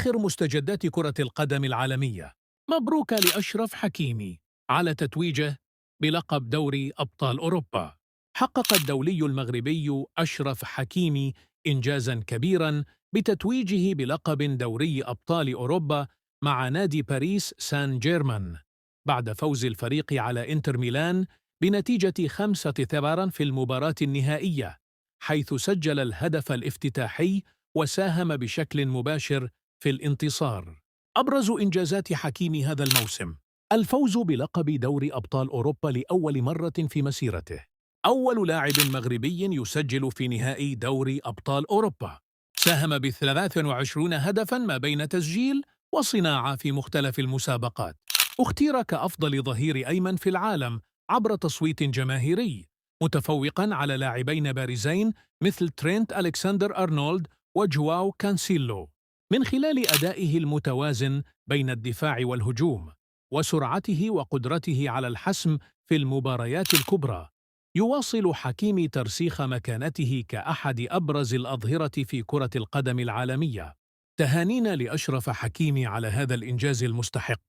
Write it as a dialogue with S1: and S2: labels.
S1: آخر مستجدات كرة القدم العالمية. مبروك لأشرف حكيمي على تتويجه بلقب دوري أبطال أوروبا. حقق الدولي المغربي أشرف حكيمي إنجازاً كبيراً بتتويجه بلقب دوري أبطال أوروبا مع نادي باريس سان جيرمان بعد فوز الفريق على إنتر ميلان بنتيجة 5-0 في المباراة النهائية، حيث سجل الهدف الافتتاحي وساهم بشكل مباشر في الانتصار. أبرز إنجازات حكيمي هذا الموسم: الفوز بلقب دوري أبطال أوروبا لأول مرة في مسيرته، أول لاعب مغربي يسجل في نهائي دوري أبطال أوروبا، ساهم ب23 هدفاً ما بين تسجيل وصناعة في مختلف المسابقات، اختير كأفضل ظهير أيمن في العالم عبر تصويت جماهيري، متفوقاً على لاعبين بارزين مثل ترينت ألكسندر أرنولد وجواو كانسيلو، من خلال أدائه المتوازن بين الدفاع والهجوم وسرعته وقدرته على الحسم في المباريات الكبرى. يواصل حكيمي ترسيخ مكانته كأحد أبرز الأظهرة في كرة القدم العالمية. تهانينا لأشرف حكيمي على هذا الإنجاز المستحق.